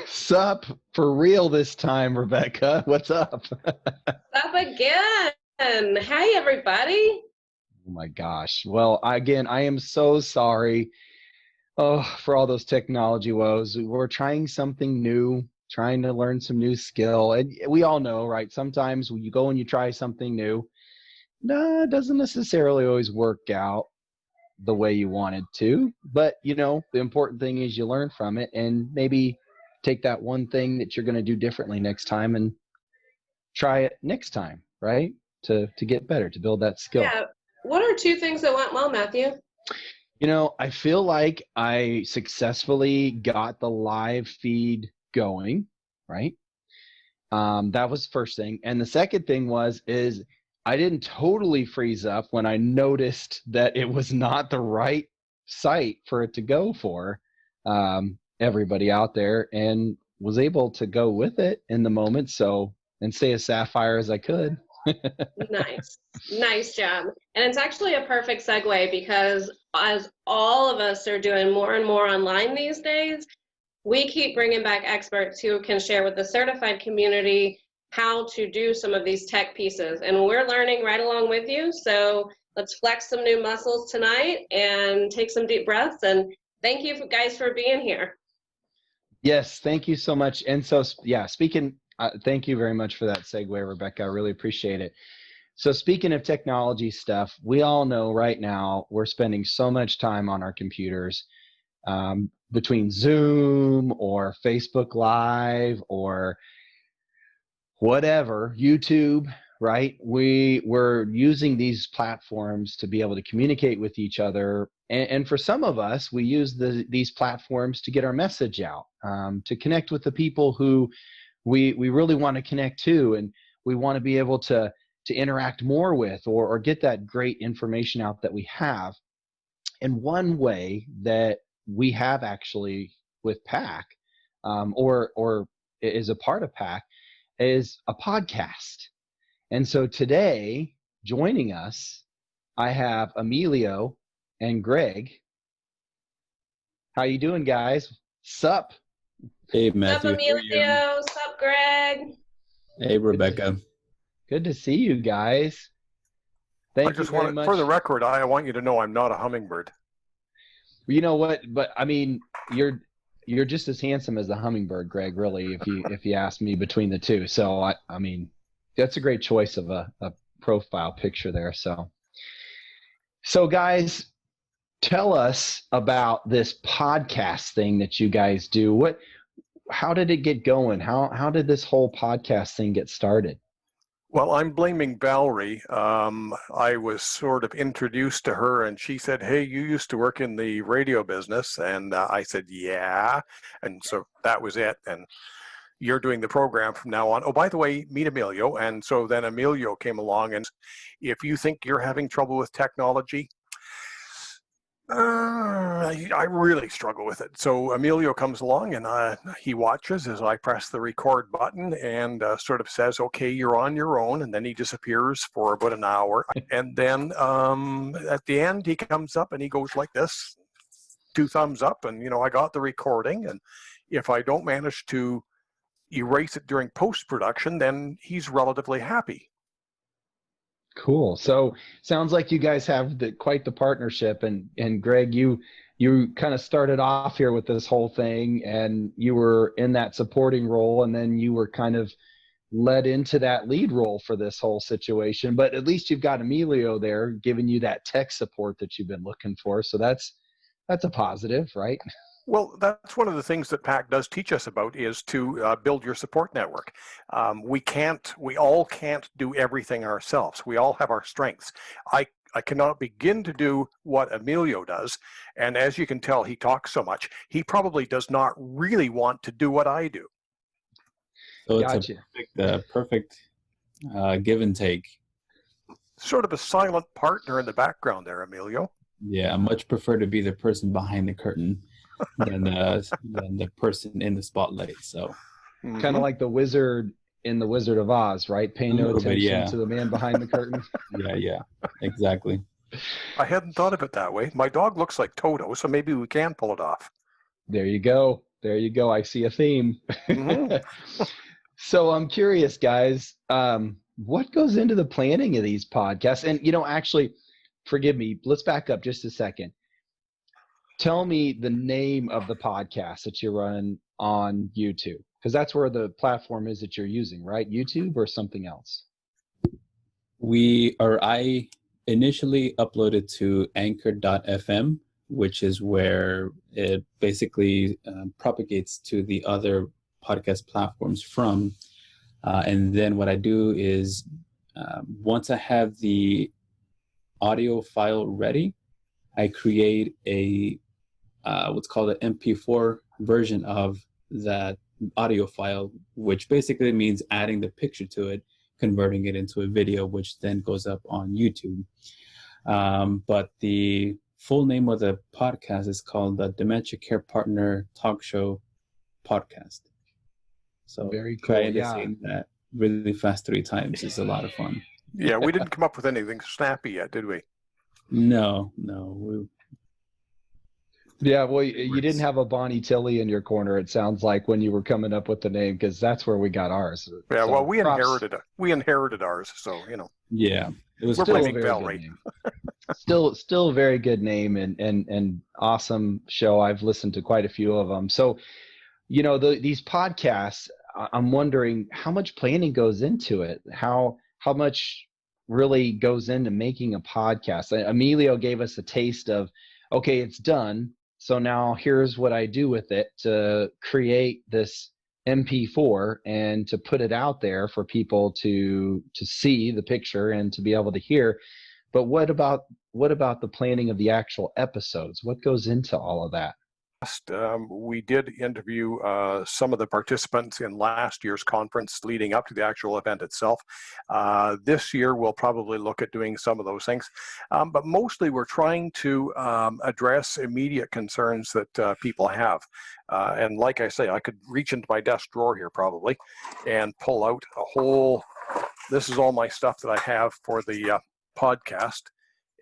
Sup for real this time, Rebekah. What's up? Up again. Hi, everybody. Oh my gosh. Well, again, I am so sorry for all those technology woes. We're trying something new, trying to learn some new skill. And we all know, right? Sometimes when you go and you try something new, it doesn't necessarily always work out the way you wanted to. But, the important thing is you learn from it and maybe take that one thing that you're going to do differently next time and try it next time, right? To get better, to build that skill. Yeah. What are two things that went well, Matthew? I feel like I successfully got the live feed going, right? That was the first thing. And the second thing is I didn't totally freeze up when I noticed that it was not the right site for it to go for everybody out there, and was able to go with it in the moment. And stay as sapphire as I could. Nice job. And it's actually a perfect segue, because as all of us are doing more and more online these days, we keep bringing back experts who can share with the certified community how to do some of these tech pieces. And we're learning right along with you. So let's flex some new muscles tonight and take some deep breaths. And thank you guys for being here. Yes, thank you so much. And so, thank you very much for that segue, Rebekah. I really appreciate it. So speaking of technology stuff, we all know right now we're spending so much time on our computers, between Zoom or Facebook Live or whatever, YouTube, right? We're using these platforms to be able to communicate with each other. And for some of us, we use these platforms to get our message out, to connect with the people who we really want to connect to, and we want to be able to interact more with, or get that great information out that we have. And one way that we have actually with PAC, or is a part of PAC, is a podcast. And so today, joining us, I have Emilio and Greg. How you doing, guys? Sup? Hey, Matthew. Sup, Emilio? Sup, Greg? Hey, Rebekah. Good to see you guys. Thank you very much. For the record, I want you to know I'm not a hummingbird. You know what? But I mean, you're just as handsome as the hummingbird, Greg. Really, if you ask me, between the two. So I mean, that's a great choice of a profile picture there. So guys, tell us about this podcast thing that you guys do. How did it get going? How did this whole podcast thing get started? Well, I'm blaming Valerie. I was sort of introduced to her, and she said, "Hey, you used to work in the radio business." And I said, "Yeah." And so that was it. And you're doing the program from now on. Oh, by the way, meet Emilio. And so then Emilio came along. And if you think you're having trouble with technology, I really struggle with it. So Emilio comes along, and he watches as I press the record button, and sort of says, "Okay, you're on your own." And then he disappears for about an hour. And then at the end, he comes up and he goes like this, 2 thumbs up. And, I got the recording. And if I don't manage to erase it during post-production, then he's relatively happy. Cool. So sounds like you guys have quite the partnership. And Greg, you kind of started off here with this whole thing, and you were in that supporting role, and then you were kind of led into that lead role for this whole situation. But at least you've got Emilio there giving you that tech support that you've been looking for. So that's a positive, right? Well, that's one of the things that PAC does teach us about, is to build your support network. We all can't do everything ourselves. We all have our strengths. I cannot begin to do what Emilio does. And as you can tell, he talks so much. He probably does not really want to do what I do. So it's a perfect give and take. Sort of a silent partner in the background there, Emilio. Yeah, I much prefer to be the person behind the curtain than the person in the spotlight. So kind of like the wizard in The Wizard of Oz, right? Pay no attention to the man behind the curtain. Yeah, exactly. I hadn't thought of it that way. My dog looks like Toto, so maybe we can pull it off. There you go. There you go. I see a theme. Mhm. So I'm curious, guys, what goes into the planning of these podcasts? And, actually, forgive me, let's back up just a second. Tell me the name of the podcast that you run on YouTube, because that's where the platform is that you're using, right? YouTube or something else? I initially uploaded to anchor.fm, which is where it basically propagates to the other podcast platforms from. And then what I do is once I have the audio file ready, I create a what's called an MP4 version of that audio file, which basically means adding the picture to it, converting it into a video, which then goes up on YouTube. But the full name of the podcast is called the Dementia Care Partner Talk Show Podcast. So very cool. trying to say that really fast 3 times is a lot of fun. Yeah, we didn't come up with anything snappy yet, did we? No. Yeah, well, you didn't have a Bonnie Tilly in your corner, it sounds like, when you were coming up with the name, because that's where we got ours. Yeah, So well, we props. inherited ours, so Yeah, it was we're Still a blaming very Val, good right? name. Still a very good name and awesome show. I've listened to quite a few of them. So, these podcasts, I'm wondering how much planning goes into it. How much really goes into making a podcast? Emilio gave us a taste of, okay, it's done. So now here's what I do with it to create this MP4 and to put it out there for people to see the picture and to be able to hear. But what about the planning of the actual episodes? What goes into all of that? We did interview some of the participants in last year's conference leading up to the actual event itself. This year, we'll probably look at doing some of those things. But mostly, we're trying to address immediate concerns that people have. And like I say, I could reach into my desk drawer here probably and pull out this is all my stuff that I have for the podcast.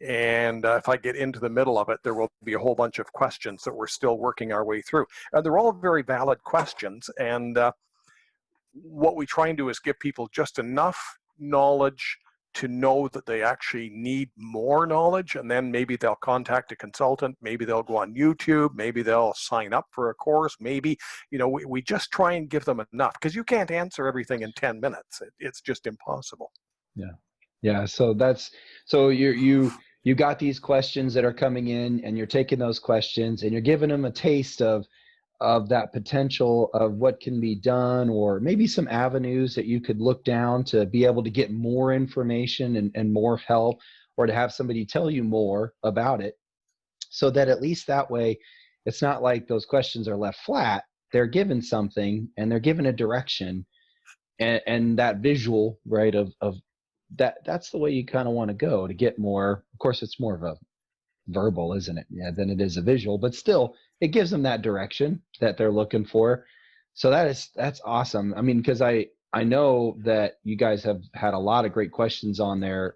And if I get into the middle of it, there will be a whole bunch of questions that we're still working our way through. They're all very valid questions. And what we try and do is give people just enough knowledge to know that they actually need more knowledge. And then maybe they'll contact a consultant. Maybe they'll go on YouTube. Maybe they'll sign up for a course. Maybe, we just try and give them enough, because you can't answer everything in 10 minutes. It's just impossible. Yeah. So you got these questions that are coming in, and you're taking those questions and you're giving them a taste of that potential of what can be done, or maybe some avenues that you could look down to be able to get more information and more help, or to have somebody tell you more about it, so that at least that way it's not like those questions are left flat. They're given something, and they're given a direction, and that visual, right, of that's the way you kind of want to go to get more. Of course, it's more of a verbal, isn't it? Yeah, than it is a visual, but still it gives them that direction that they're looking for. So that's awesome. I mean, because I know that you guys have had a lot of great questions on there,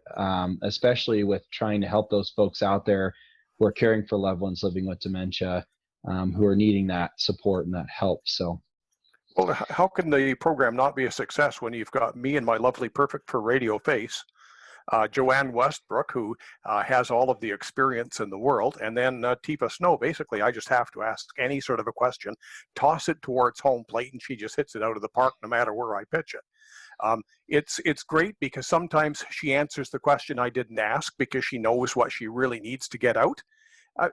especially with trying to help those folks out there who are caring for loved ones living with dementia, who are needing that support and that help. So, well, how can the program not be a success when you've got me and my lovely perfect for radio face, Joanne Westbrook, who has all of the experience in the world, and then Teepa Snow. Basically, I just have to ask any sort of a question, toss it towards home plate, and she just hits it out of the park no matter where I pitch it. It's great because sometimes she answers the question I didn't ask because she knows what she really needs to get out.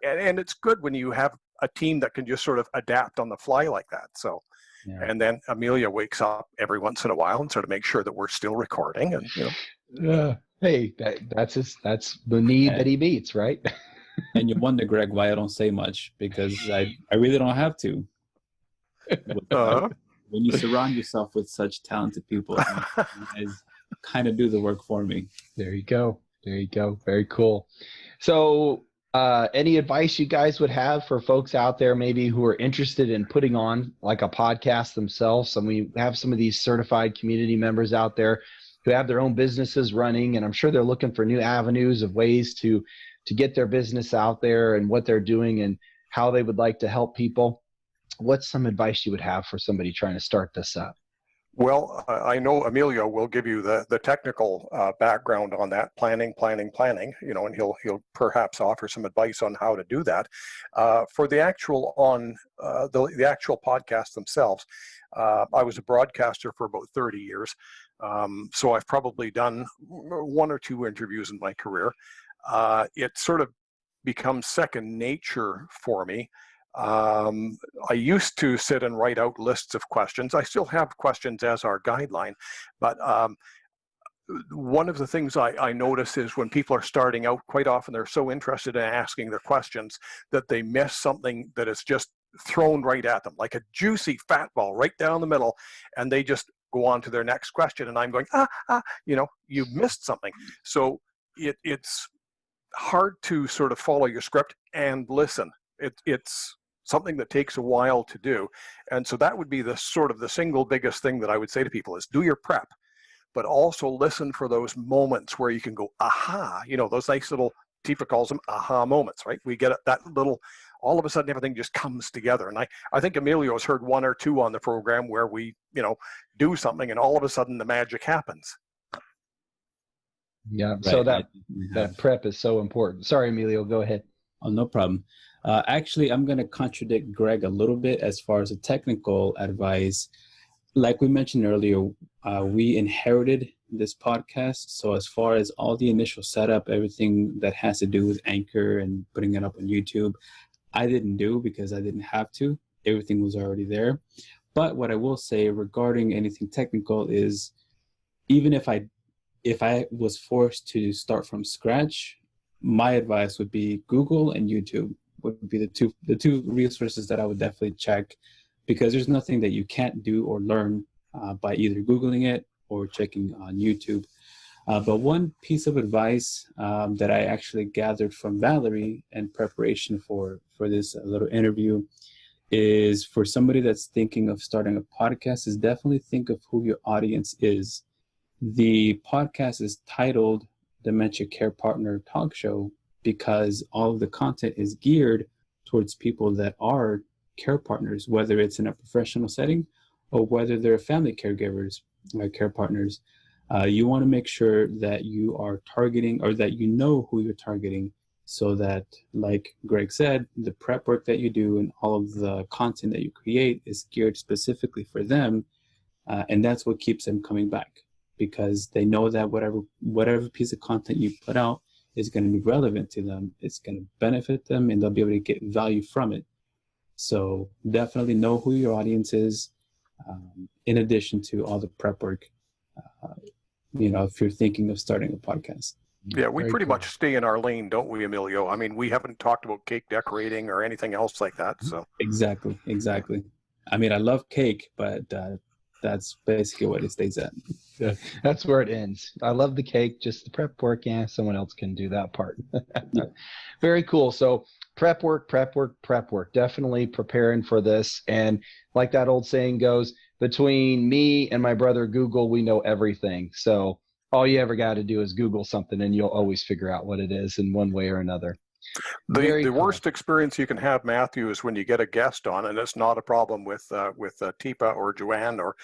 And it's good when you have a team that can just sort of adapt on the fly like that. So. Yeah. And then Amelia wakes up every once in a while and sort of makes sure that we're still recording. And hey, that's the need that he meets, right? And you wonder, Greg, why I don't say much, because I really don't have to. When you surround yourself with such talented people, you guys kind of do the work for me. There you go. Very cool. So, any advice you guys would have for folks out there maybe who are interested in putting on like a podcast themselves? And we have some of these certified community members out there who have their own businesses running, and I'm sure they're looking for new avenues of ways to get their business out there and what they're doing and how they would like to help people. what's some advice you would have for somebody trying to start this up? Well, I know Emilio will give you the technical background on that, planning, and he'll perhaps offer some advice on how to do that. For the actual the actual podcasts themselves, I was a broadcaster for about 30 years, so I've probably done 1 or 2 interviews in my career. It sort of becomes second nature for me. I used to sit and write out lists of questions. I still have questions as our guideline, but one of the things I notice is when people are starting out, quite often they're so interested in asking their questions that they miss something that is just thrown right at them, like a juicy fat ball right down the middle, and they just go on to their next question, and I'm going, you missed something. So it's hard to sort of follow your script and listen. It's something that takes a while to do. And so that would be the single biggest thing that I would say to people is do your prep, but also listen for those moments where you can go, aha, those nice little, Teepa calls them aha moments, right? We get that little, all of a sudden everything just comes together. And I think Emilio has heard 1 or 2 on the program where we, do something and all of a sudden the magic happens. Yeah. Right. So that prep is so important. Sorry, Emilio, go ahead. Oh, no problem. Actually, I'm going to contradict Greg a little bit as far as the technical advice. Like we mentioned earlier, we inherited this podcast. So as far as all the initial setup, everything that has to do with Anchor and putting it up on YouTube, I didn't do because I didn't have to. Everything was already there. But what I will say regarding anything technical is, even if I was forced to start from scratch, my advice would be Google and YouTube would be the two resources that I would definitely check, because there's nothing that you can't do or learn by either Googling it or checking on YouTube. But one piece of advice that I actually gathered from Valerie in preparation for this little interview is, for somebody that's thinking of starting a podcast, is definitely think of who your audience is. The podcast is titled Dementia Care Partner Talk Show because all of the content is geared towards people that are care partners, whether it's in a professional setting or whether they're family caregivers or care partners. You want to make sure that you are targeting, or that you know who you're targeting, so that, like Greg said, the prep work that you do and all of the content that you create is geared specifically for them. And that's what keeps them coming back, because they know that whatever piece of content you put out is going to be relevant to them. It's going to benefit them, and they'll be able to get value from it. So definitely know who your audience is, in addition to all the prep work, if you're thinking of starting a podcast. Yeah, we pretty much stay in our lane, don't we, Emilio? I mean, we haven't talked about cake decorating or anything else like that. So Exactly. I mean, I love cake, but that's basically what it stays at. Yeah, that's where it ends. I love the cake, just the prep work. Yeah, someone else can do that part. Yeah. Very cool. So prep work. Definitely preparing for this. And like that old saying goes, between me and my brother Google, we know everything. So all you ever got to do is Google something, and you'll always figure out what it is in one way or another. The worst experience you can have, Matthew, is when you get a guest on, and it's not a problem with Tipa or Joanne or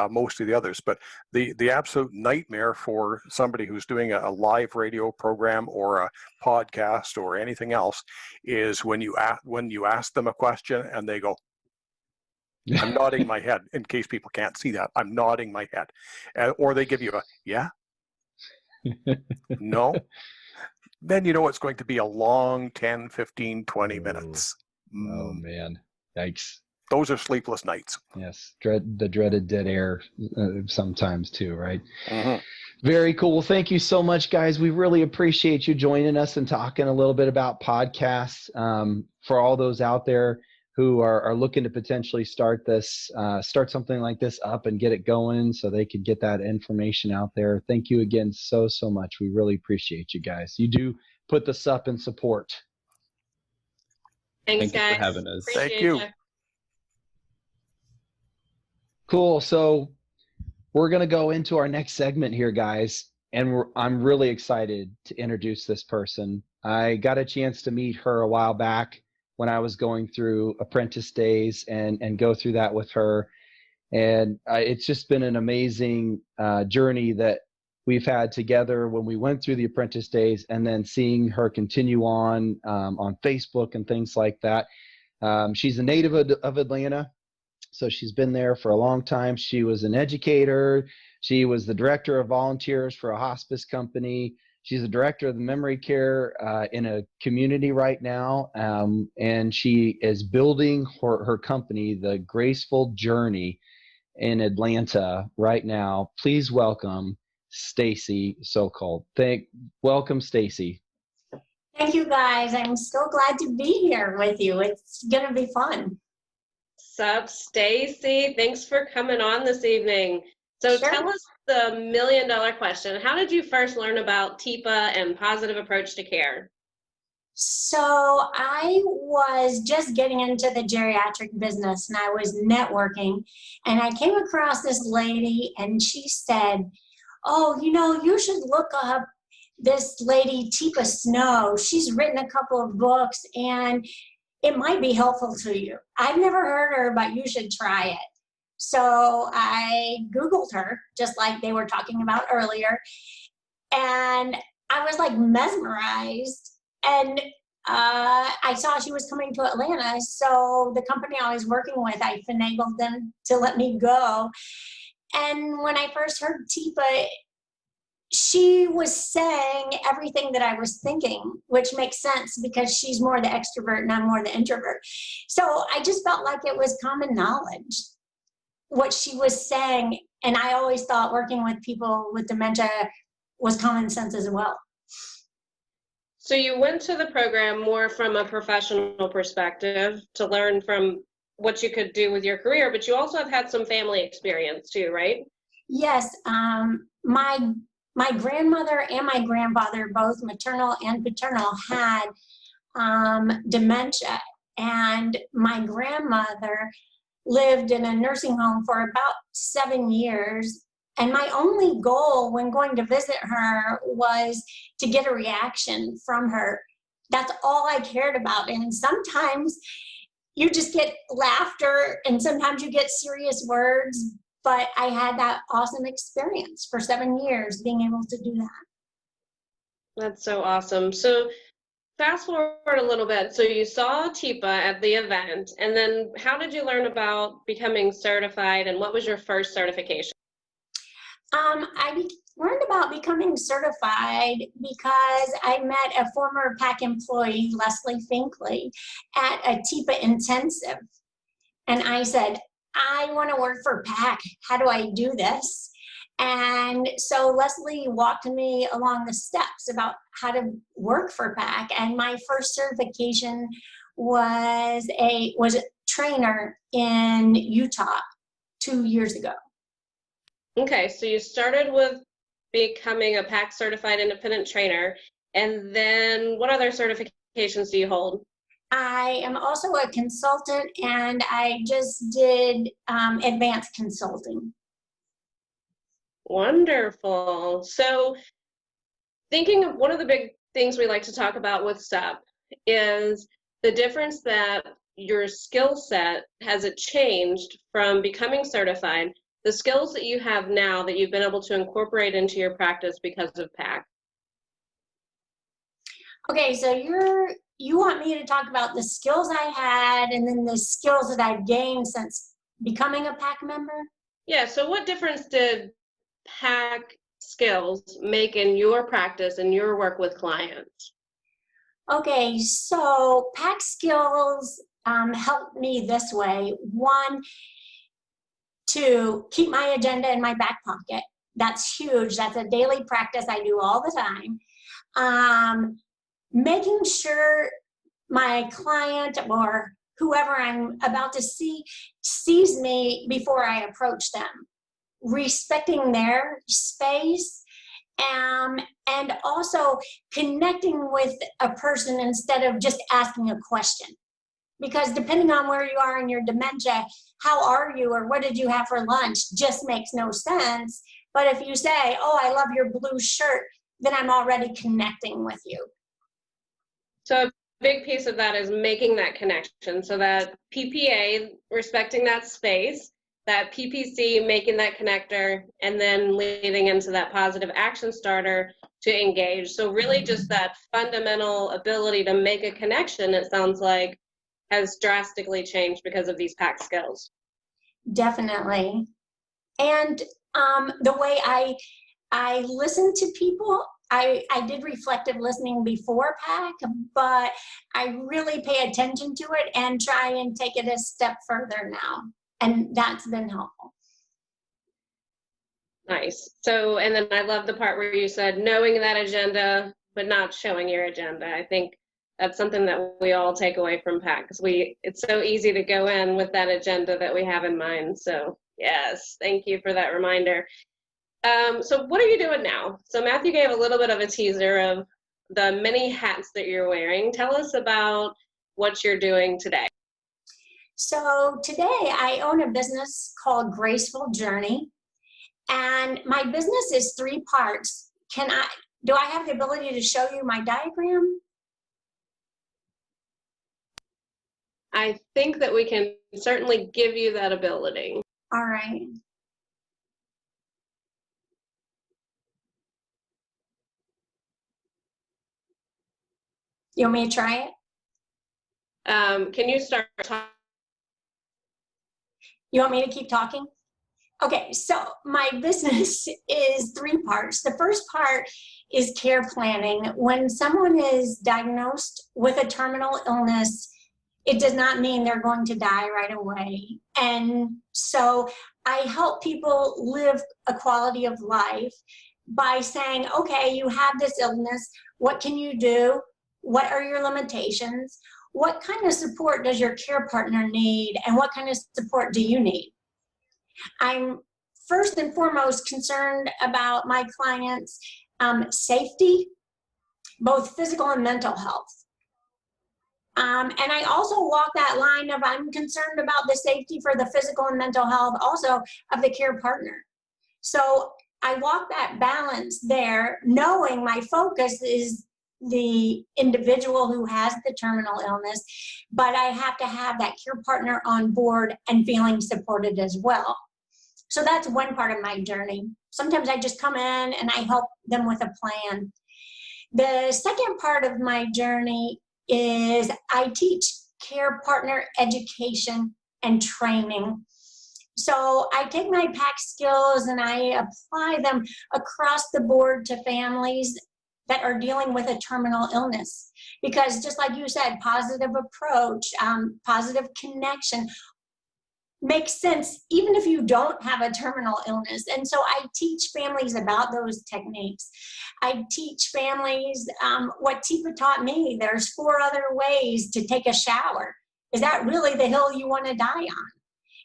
most of the others, but the absolute nightmare for somebody who's doing a live radio program or a podcast or anything else is when you ask them a question and they go, I'm nodding my head, in case people can't see that. I'm nodding my head. Or they give you a, yeah, no. Then you know it's going to be a long 10, 15, 20 minutes. Oh, man. Yikes. Those are sleepless nights. Yes. The dreaded dead air sometimes too, right? Uh-huh. Very cool. Well, thank you so much, guys. We really appreciate you joining us and talking a little bit about podcasts. For all those out there who are looking to potentially start something like this up and get it going so they could get that information out there. Thank you again so much. We really appreciate you guys. You do put this up in support. Thanks, guys. You for having us. Appreciate Thank you. ya. Cool. So we're going to go into our next segment here, guys. And I'm really excited to introduce this person. I got a chance to meet her a while back when I was going through apprentice days and go through that with her. And it's just been an amazing journey that we've had together when we went through the apprentice days, and then seeing her continue on Facebook and things like that. She's a native of Atlanta, so she's been there for a long time. She was an educator. She was the director of volunteers for a hospice company. She's the director of the memory care in a community right now, and she is building her company, The Graceful Journey, in Atlanta right now. Please welcome Staci Sokol. Welcome, Staci. Thank you, guys. I'm so glad to be here with you. It's going to be fun. Sup, Staci? Thanks for coming on this evening. So Sure. Tell us the $1 million question. How did you first learn about Teepa and positive approach to care? So I was just getting into the geriatric business, and I was networking, and I came across this lady, and she said, oh, you should look up this lady, Teepa Snow. She's written a couple of books, and it might be helpful to you. I've never heard her, but you should try it. So I Googled her, just like they were talking about earlier, and I was like mesmerized. And I saw she was coming to Atlanta, so the company I was working with, I finagled them to let me go. And when I first heard Teepa, she was saying everything that I was thinking, which makes sense because she's more the extrovert and I'm more the introvert. So I just felt like it was common knowledge, what she was saying. And I always thought working with people with dementia was common sense as well. So you went to the program more from a professional perspective to learn from what you could do with your career, but you also have had some family experience too, right? Yes. My grandmother and my grandfather, both maternal and paternal, had dementia. And my grandmother lived in a nursing home for about 7 years. And my only goal when going to visit her was to get a reaction from her. That's all I cared about. And sometimes you just get laughter, and sometimes you get serious words. But I had that awesome experience for 7 years being able to do that. That's so awesome. So fast forward a little bit. So you saw Tipa at the event, and then how did you learn about becoming certified, and what was your first certification? I learned about becoming certified because I met a former PAC employee, Leslie Finkley, at a Teepa intensive. And I said, I want to work for PAC. How do I do this? And so Leslie walked me along the steps about how to work for PAC. And my first certification was a trainer in Utah 2 years ago. Okay, so you started with becoming a PAC certified independent trainer, and then what other certifications do you hold? I am also a consultant, and I just did advanced consulting. Wonderful. So thinking of one of the big things we like to talk about with SUP is the difference that your skill set, has it changed from becoming certified, the skills that you have now that you've been able to incorporate into your practice because of PAC? Okay, so you want me to talk about the skills I had and then the skills that I've gained since becoming a PAC member? Yeah, so what difference did PAC skills make in your practice and your work with clients? Okay, so PAC skills helped me this way. One, to keep my agenda in my back pocket. That's huge. That's a daily practice I do all the time. Making sure my client or whoever I'm about to see sees me before I approach them. Respecting their space, and also connecting with a person instead of just asking a question. Because depending on where you are in your dementia, how are you or what did you have for lunch just makes no sense. But if you say, oh, I love your blue shirt, then I'm already connecting with you. So big piece of that is making that connection. So that PPA, respecting that space, that PPC, making that connector, and then leading into that positive action starter to engage. So really just that fundamental ability to make a connection, it sounds like, has drastically changed because of these PAC skills. Definitely. And the way I listen to people, I did reflective listening before PAC, but I really pay attention to it and try and take it a step further now. And that's been helpful. Nice. So, and then I love the part where you said knowing that agenda, but not showing your agenda. I think that's something that we all take away from PAC, because it's so easy to go in with that agenda that we have in mind. So yes, thank you for that reminder. So what are you doing now? So Matthew gave a little bit of a teaser of the many hats that you're wearing. Tell us about what you're doing today. So today I own a business called Graceful Journey, and my business is 3 parts. Do I have the ability to show you my diagram? I think that we can certainly give you that ability. All right. You want me to try it? Can you start talking? You want me to keep talking? Okay, so my business is 3 parts. The first part is care planning. When someone is diagnosed with a terminal illness, it does not mean they're going to die right away. And so I help people live a quality of life by saying, okay, you have this illness. What can you do? What are your limitations? What kind of support does your care partner need? And what kind of support do you need? I'm first and foremost concerned about my clients' safety, both physical and mental health. And I also walk that line of I'm concerned about the safety for the physical and mental health also of the care partner. So I walk that balance there, knowing my focus is the individual who has the terminal illness, but I have to have that care partner on board and feeling supported as well. So that's one part of my journey. Sometimes I just come in and I help them with a plan. The second part of my journey is I teach care partner education and training. So I take my PAC skills and I apply them across the board to families that are dealing with a terminal illness. Because just like you said, positive approach, positive connection makes sense even if you don't have a terminal illness. And so I teach families about those techniques. I teach families what Tipa taught me. There's 4 other ways to take a shower. Is that really the hill you want to die on?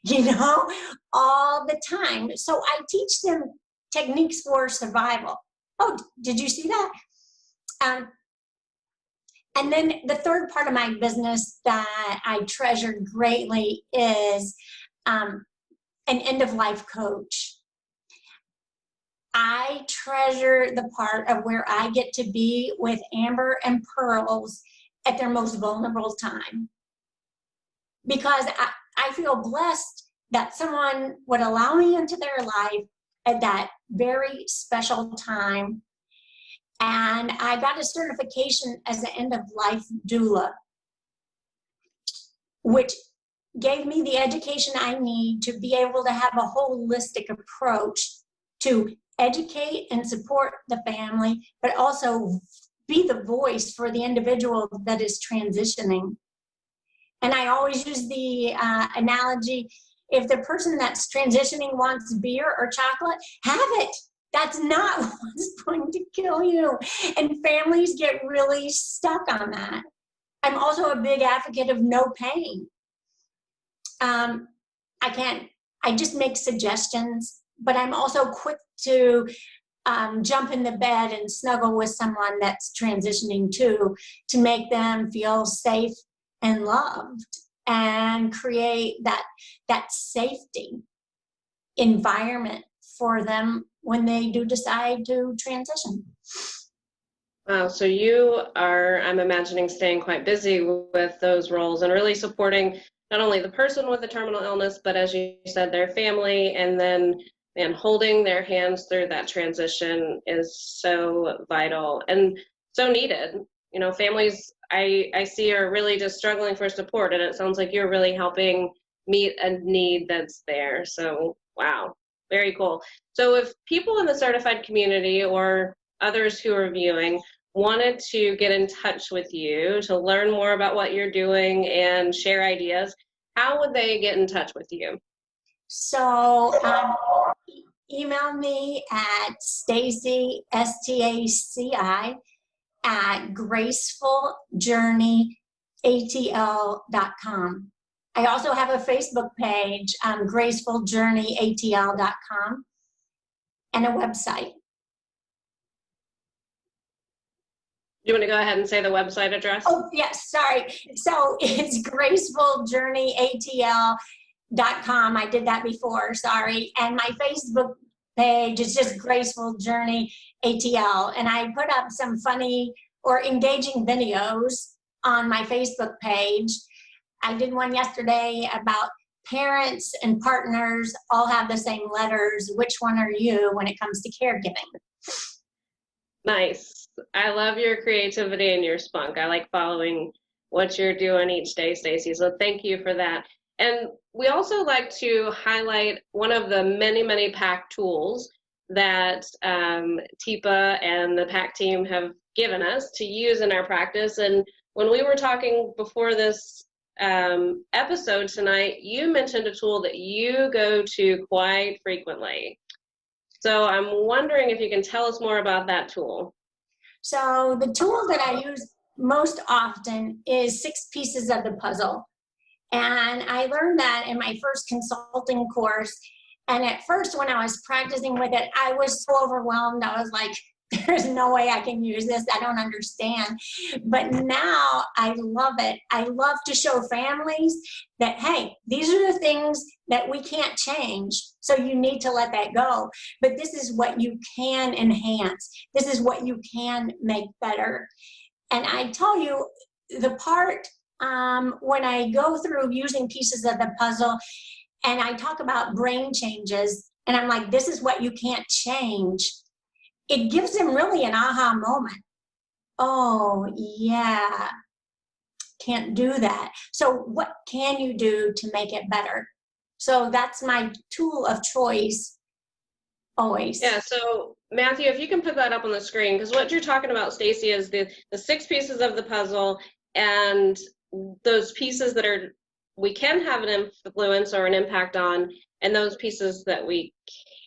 You know, all the time. So I teach them techniques for survival. Oh, did you see that? And then the third part of my business that I treasure greatly is an end-of-life coach. I treasure the part of where I get to be with Amber and Pearls at their most vulnerable time. Because I feel blessed that someone would allow me into their life at that very special time. And I got a certification as an end-of-life doula, which gave me the education I need to be able to have a holistic approach to educate and support the family, but also be the voice for the individual that is transitioning. And I always use the analogy, if the person that's transitioning wants beer or chocolate, have it. That's not what's going to kill you. And families get really stuck on that. I'm also a big advocate of no pain. I just make suggestions, but I'm also quick to jump in the bed and snuggle with someone that's transitioning too, to make them feel safe and loved and create that safety environment for them when they do decide to transition. Wow, so you are, I'm imagining, staying quite busy with those roles and really supporting not only the person with the terminal illness, but as you said, their family, and then and holding their hands through that transition is so vital and so needed. You know, families I see are really just struggling for support, and it sounds like you're really helping meet a need that's there. So, wow, very cool. So if people in the certified community or others who are viewing wanted to get in touch with you to learn more about what you're doing and share ideas, how would they get in touch with you? So email me at Staci, Staci, at gracefuljourneyatl.com. I also have a Facebook page, gracefuljourneyatl.com, and a website. You want to go ahead and say the website address? Oh, yes, sorry. So it's gracefuljourneyatl.com. I did that before, sorry. And my Facebook page is just Graceful Journey ATL. And I put up some funny or engaging videos on my Facebook page. I did one yesterday about parents and partners all have the same letters. Which one are you when it comes to caregiving? Nice. I love your creativity and your spunk. I like following what you're doing each day, Staci. So thank you for that. And we also like to highlight one of the many, many PAC tools that Teepa and the PAC team have given us to use in our practice. And when we were talking before this episode tonight, you mentioned a tool that you go to quite frequently. So I'm wondering if you can tell us more about that tool. So the tool that I use most often is 6 pieces of the puzzle. And I learned that in my first consulting course. And at first, when I was practicing with it, I was so overwhelmed. I was like, there's no way I can use this. I don't understand. But now I love it. I love to show families that, hey, these are the things that we can't change. So you need to let that go. But this is what you can enhance. This is what you can make better. And I tell you, the part when I go through using pieces of the puzzle and I talk about brain changes, and I'm like, this is what you can't change. It gives them really an aha moment. Oh, yeah, can't do that. So what can you do to make it better? So that's my tool of choice always. Yeah, so Matthew, if you can put that up on the screen, because what you're talking about, Staci, is the 6 pieces of the puzzle and those pieces that we can have an influence or an impact on, and those pieces that we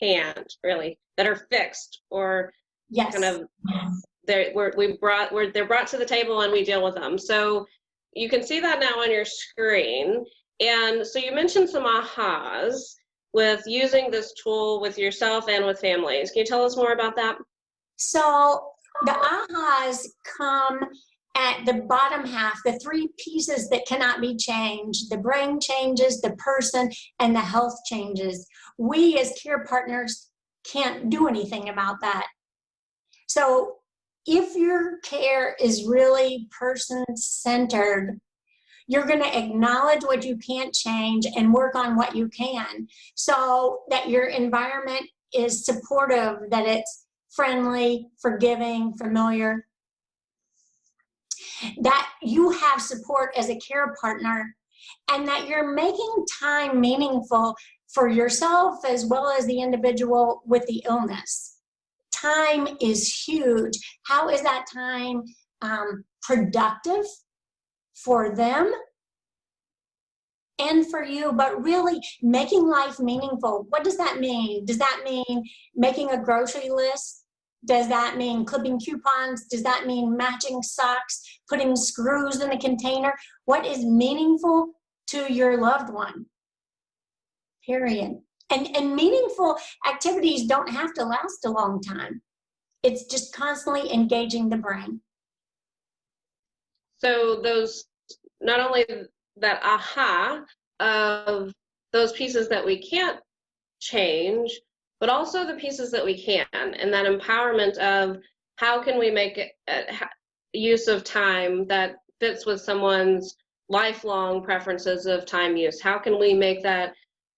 can't really, that are fixed or yes. kind of they're brought to the table and we deal with them. So you can see that now on your screen. And so you mentioned some ahas with using this tool with yourself and with families. Can you tell us more about that? So the ahas come at the bottom half, the 3 pieces that cannot be changed: the brain changes, the person, and the health changes. We as care partners can't do anything about that. So if your care is really person-centered, you're going to acknowledge what you can't change and work on what you can, so that your environment is supportive, that it's friendly, forgiving, familiar, that you have support as a care partner, and that you're making time meaningful for yourself as well as the individual with the illness. Time is huge. How is that time productive for them and for you, but really making life meaningful? What does that mean? Does that mean making a grocery list? Does that mean clipping coupons? Does that mean matching socks, putting screws in a container? What is meaningful to your loved one? Period. And meaningful activities don't have to last a long time. It's just constantly engaging the brain. So those, not only that aha of those pieces that we can't change, but also the pieces that we can, and that empowerment of how can we make it use of time that fits with someone's lifelong preferences of time use? How can we make that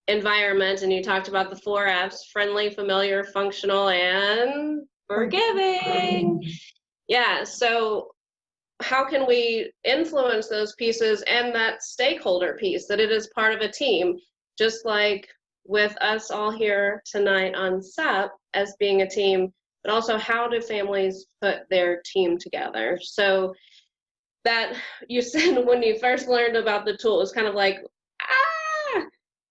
environment, and you talked about the 4 F's, friendly, familiar, functional, and forgiving. Yeah, so how can we influence those pieces and that stakeholder piece, that it is part of a team, just like with us all here tonight on SUP as being a team, but also how do families put their team together? So that you said when you first learned about the tool, it was kind of like, ah,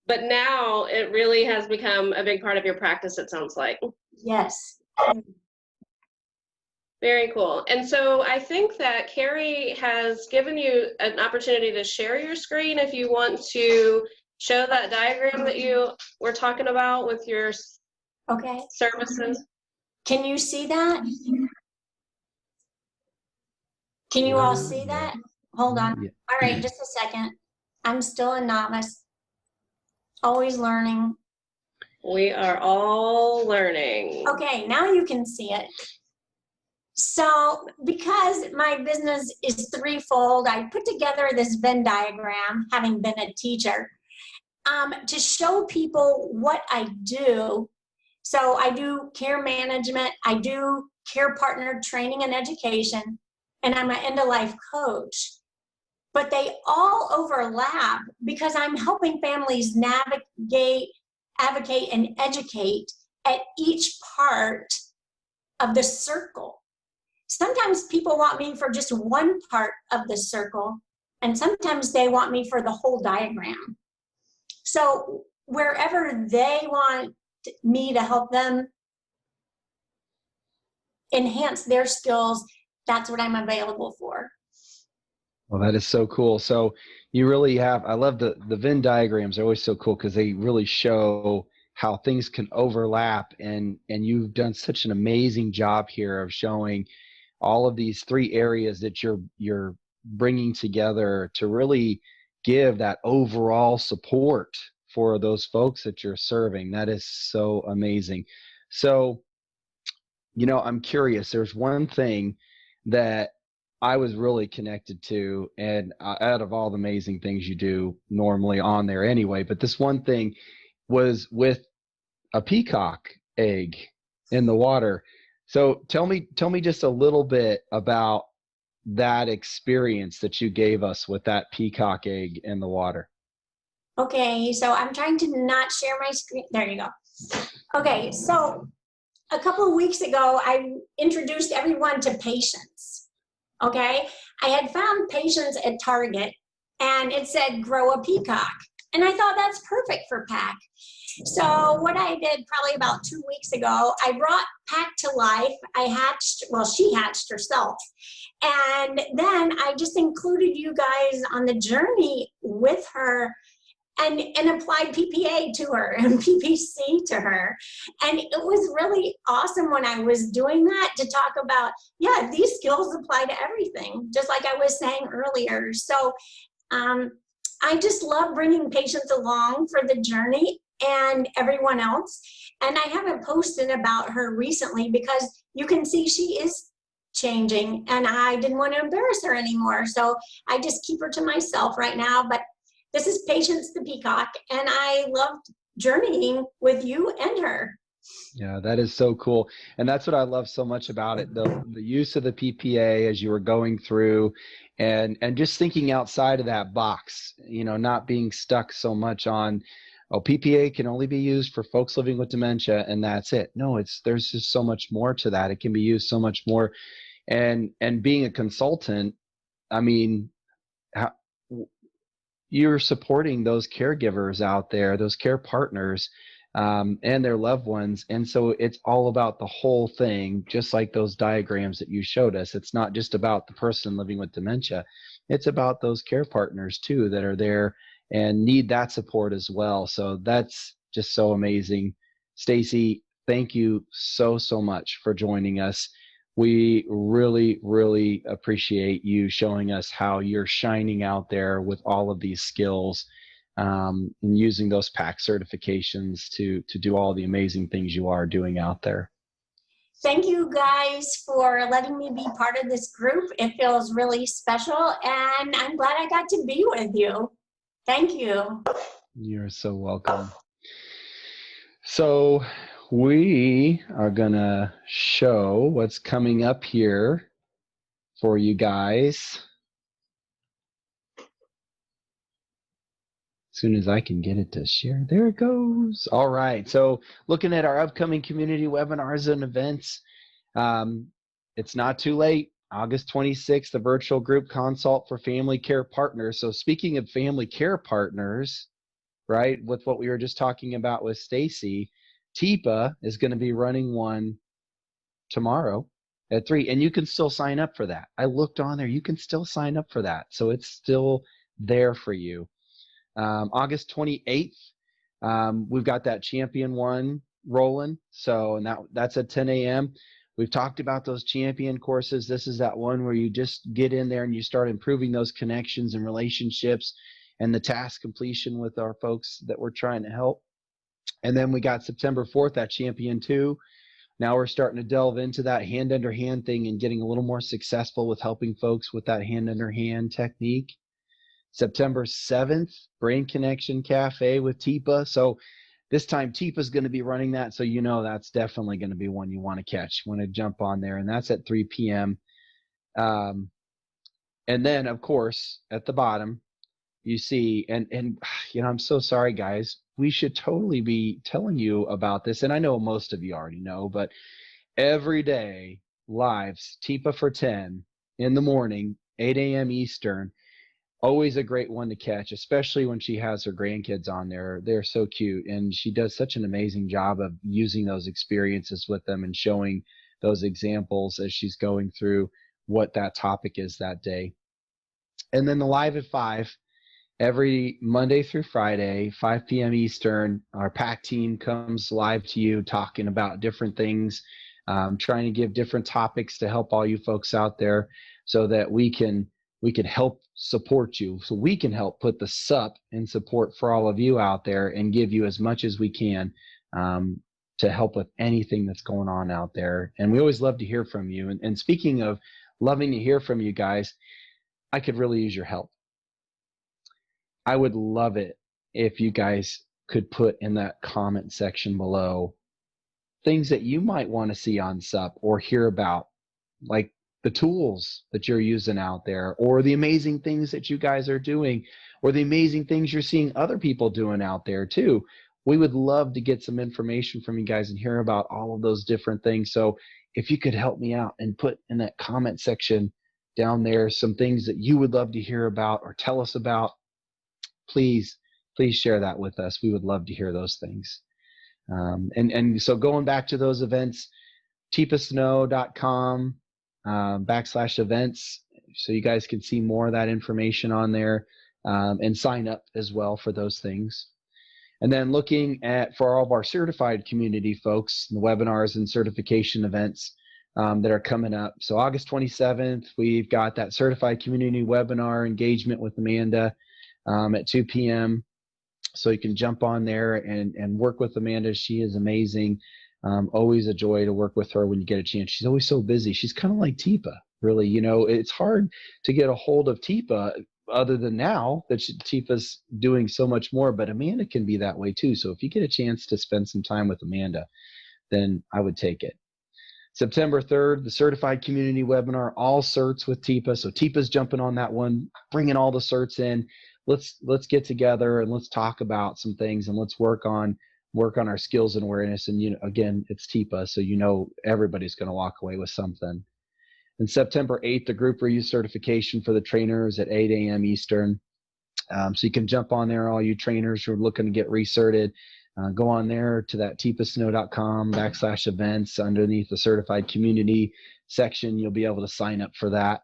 but now it really has become a big part of your practice, it sounds like. Yes. Very cool. And so I think that Carrie has given you an opportunity to share your screen if you want to show that diagram that you were talking about with your services. Can you see that? Can you all see that? Hold on. Yeah. All right, just a second. I'm still a novice. Always learning. We are all learning. Okay, now you can see it. So because my business is threefold, I put together this Venn diagram, having been a teacher, to show people what I do. So I do care management, I do care partner training and education, and I'm an end-of-life coach. But they all overlap because I'm helping families navigate, advocate, and educate at each part of the circle. Sometimes people want me for just one part of the circle, and sometimes they want me for the whole diagram. So wherever they want me to help them enhance their skills, that's what I'm available for. Well, that is so cool. So you really have, I love the Venn diagrams are always so cool because they really show how things can overlap, and you've done such an amazing job here of showing all of these 3 areas that you're bringing together to really give that overall support for those folks that you're serving. That is so amazing. So, you know, I'm curious, there's one thing that I was really connected to, and out of all the amazing things you do normally on there anyway, but this one thing was with a peacock egg in the water. So tell me just a little bit about that experience that you gave us with that peacock egg in the water. Okay, so I'm trying to not share my screen. There you go. Okay, so a couple of weeks ago, I introduced everyone to patience. Okay, I had found patience at Target, and it said grow a peacock. And I thought that's perfect for PAC. So what I did probably about 2 weeks ago, I brought PAC to life. She hatched herself. And then I just included you guys on the journey with her and applied PPA to her and PPC to her. And it was really awesome when I was doing that to talk about, yeah, these skills apply to everything, just like I was saying earlier. So I just love bringing patients along for the journey and everyone else. And I haven't posted about her recently because you can see she is changing and I didn't want to embarrass her anymore. So I just keep her to myself right now. But this is Patience the Peacock, and I loved journeying with you and her. Yeah, that is so cool. And that's what I love so much about it, the use of the PPA as you were going through and just thinking outside of that box, you know, not being stuck so much on, oh, PPA can only be used for folks living with dementia and that's it. No, there's just so much more to that. It can be used so much more. And being a consultant, I mean, you're supporting those caregivers out there, those care partners, and their loved ones. And so it's all about the whole thing, just like those diagrams that you showed us. It's not just about the person living with dementia. It's about those care partners too that are there and need that support as well. So that's just so amazing. Staci, thank you so much for joining us. We really, really appreciate you showing us how you're shining out there with all of these skills and using those PAC certifications to do all the amazing things you are doing out there. Thank you guys for letting me be part of this group. It feels really special, and I'm glad I got to be with you. Thank you. You're so welcome. So we are going to show what's coming up here for you guys. As soon as I can get it to share. There it goes. All right. So looking at our upcoming community webinars and events, it's not too late. August 26th, the virtual group consult for family care partners. So speaking of family care partners, right, with what we were just talking about with Staci, Teepa is going to be running one tomorrow at 3, and you can still sign up for that. I looked on there. You can still sign up for that. So it's still there for you. August 28th, we've got that champion one rolling. So, and that's at 10 a.m. We've talked about those champion courses. This is that one where you just get in there and you start improving those connections and relationships and the task completion with our folks that we're trying to help. And then we got September 4th, that champion 2. Now we're starting to delve into that hand under hand thing and getting a little more successful with helping folks with that hand under hand technique. September 7th, Brain Connection Cafe with Teepa. So this time Teepa is going to be running that. So you know that's definitely going to be one you want to catch. You want to jump on there. And that's at 3 p.m. And then, of course, at the bottom, you see, and you know, I'm so sorry, guys. We should totally be telling you about this. And I know most of you already know, but every day, lives, Teepa for 10 in the morning, 8 a.m. Eastern. Always a great one to catch, especially when she has her grandkids on there. They're so cute, and she does such an amazing job of using those experiences with them and showing those examples as she's going through what that topic is that day. And then the live at 5, every Monday through Friday, 5 p.m. Eastern, our PAC team comes live to you talking about different things, trying to give different topics to help all you folks out there so that we can help support you, so we can help put the SUP in support for all of you out there and give you as much as we can to help with anything that's going on out there. And we always love to hear from you. And speaking of loving to hear from you guys, I could really use your help. I would love it if you guys could put in that comment section below things that you might want to see on SUP or hear about, like the tools that you're using out there, or the amazing things that you guys are doing, or the amazing things you're seeing other people doing out there too. We would love to get some information from you guys and hear about all of those different things. So if you could help me out and put in that comment section down there some things that you would love to hear about or tell us about, please share that with us. We would love to hear those things. And so going back to those events, teepasnow.com /events, so you guys can see more of that information on there, and sign up as well for those things. And then looking at, for all of our certified community folks, the webinars and certification events that are coming up. So August 27th, we've got that certified community webinar engagement with Amanda at 2 p.m. So you can jump on there and work with Amanda. She is amazing. Always a joy to work with her when you get a chance. She's always so busy. She's kind of like Teepa, really. You know, it's hard to get a hold of Teepa other than now that Teepa's doing so much more, but Amanda can be that way too. So if you get a chance to spend some time with Amanda, then I would take it. September 3rd, the certified community webinar, all certs with Teepa. So Teepa's jumping on that one, bringing all the certs in. Let's get together and let's talk about some things, and let's work on our skills and awareness. And, you know, again, it's Teepa, so you know everybody's going to walk away with something. And September 8th, the group reuse certification for the trainers at 8 a.m. Eastern. So you can jump on there, all you trainers who are looking to get recerted. Go on there to that teepasnow.com /events. Underneath the certified community section, you'll be able to sign up for that.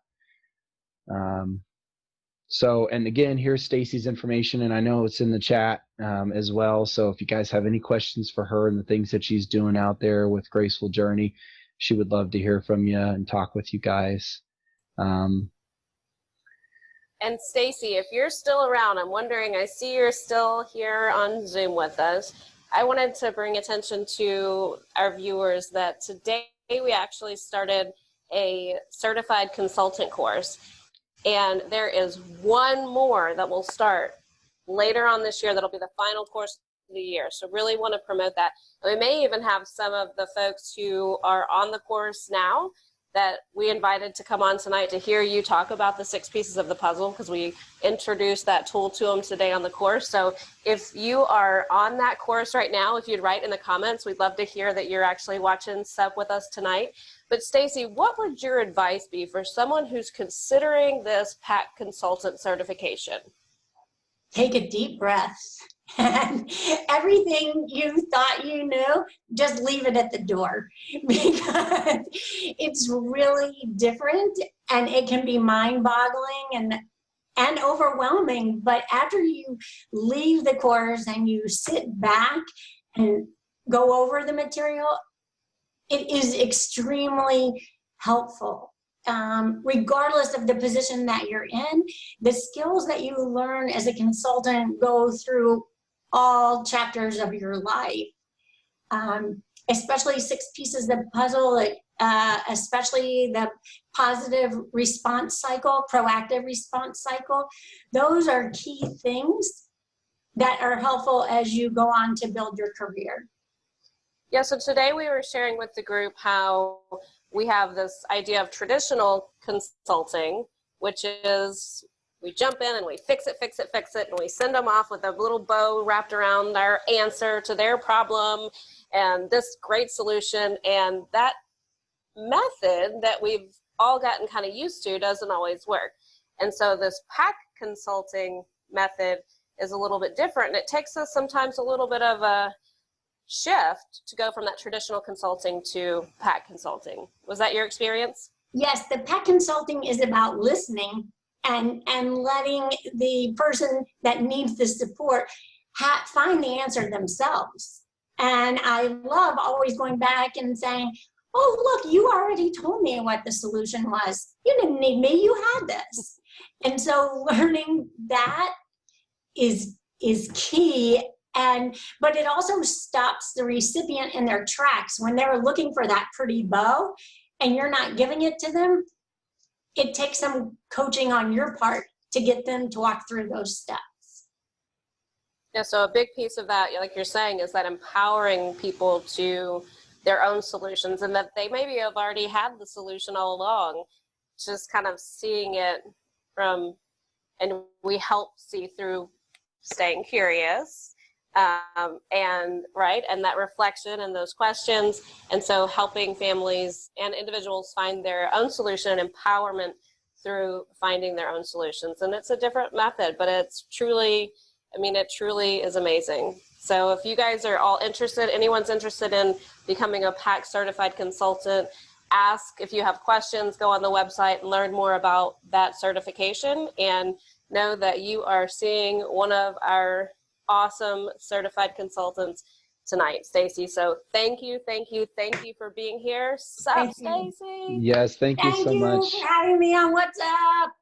So, and again, here's Staci's information, and I know it's in the chat as well. So if you guys have any questions for her and the things that she's doing out there with Graceful Journey, she would love to hear from you and talk with you guys. And Staci, if you're still around, I'm wondering, I see you're still here on Zoom with us. I wanted to bring attention to our viewers that today we actually started a certified consultant course, and there is one more that will start later on this year. That'll be the final course of the year. So really want to promote that. And we may even have some of the folks who are on the course now that we invited to come on tonight to hear you talk about the 6 pieces of the puzzle, because we introduced that tool to them today on the course. So if you are on that course right now, if you'd write in the comments, we'd love to hear that you're actually watching SUP with us tonight. But Staci, what would your advice be for someone who's considering this PAC consultant certification? Take a deep breath. And everything you thought you knew, just leave it at the door, because it's really different and it can be mind-boggling and overwhelming. But after you leave the course and you sit back and go over the material, it is extremely helpful. Regardless of the position that you're in, the skills that you learn as a consultant go through all chapters of your life, especially 6 pieces of the puzzle, especially the positive response cycle, proactive response cycle. Those are key things that are helpful as you go on to build your career. Yeah, so today we were sharing with the group how we have this idea of traditional consulting, which is we jump in and we fix it, and we send them off with a little bow wrapped around their answer to their problem and this great solution. And that method that we've all gotten kind of used to doesn't always work. And so this PAC consulting method is a little bit different, and it takes us sometimes a little bit of a shift to go from that traditional consulting to PAC consulting. Was that your experience? Yes, the PAC consulting is about listening and letting the person that needs the support find the answer themselves. And I love always going back and saying, oh, look, you already told me what the solution was. You didn't need me, you had this. And so learning that is key. But it also stops the recipient in their tracks when they're looking for that pretty bow and you're not giving it to them. It takes some coaching on your part to get them to walk through those steps. Yeah, so a big piece of that, like you're saying, is that empowering people to their own solutions, and that they maybe have already had the solution all along, just kind of seeing it from, and we help see through staying curious. And that reflection and those questions. And so helping families and individuals find their own solution and empowerment through finding their own solutions. And it's a different method, but it truly is amazing. So if you guys are all interested, anyone's interested in becoming a PAC certified consultant, ask if you have questions, go on the website and learn more about that certification, and know that you are seeing one of our awesome certified consultants tonight, Staci. So thank you for being here. Sup, Staci? Yes, thank you so much. Thank you for having me on What's Up.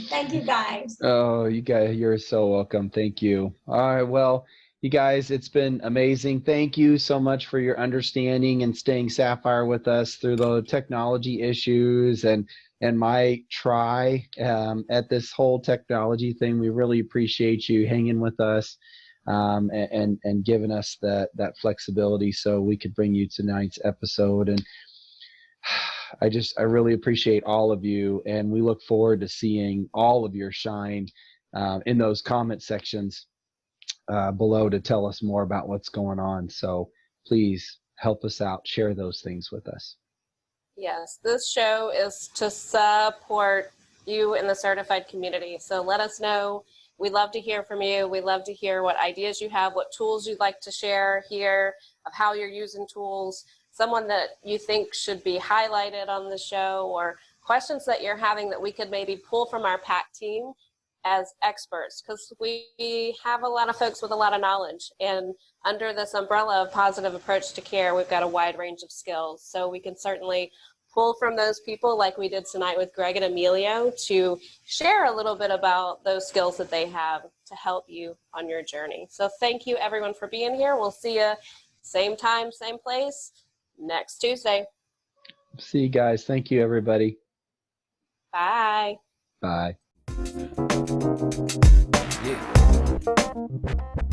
Thank you, guys. Oh, you guys, you're so welcome. Thank you. All right, well, you guys, it's been amazing. Thank you so much for your understanding and staying sapphire with us through the technology issues and my try at this whole technology thing. We really appreciate you hanging with us and giving us that flexibility so we could bring you tonight's episode. And I really appreciate all of you, and we look forward to seeing all of your shine in those comment sections below to tell us more about what's going on. So please help us out, share those things with us. Yes, this show is to support you in the certified community. So let us know. We love to hear from you. We love to hear what ideas you have, what tools you'd like to share here, of how you're using tools, someone that you think should be highlighted on the show, or questions that you're having that we could maybe pull from our PAC team as experts, because we have a lot of folks with a lot of knowledge, and under this umbrella of positive approach to care, we've got a wide range of skills. So we can certainly pull from those people, like we did tonight with Greg and Emilio, to share a little bit about those skills that they have to help you on your journey. So thank you everyone for being here. We'll see you same time, same place, next Tuesday. See you guys. Thank you, everybody. Bye. Bye. Yeah.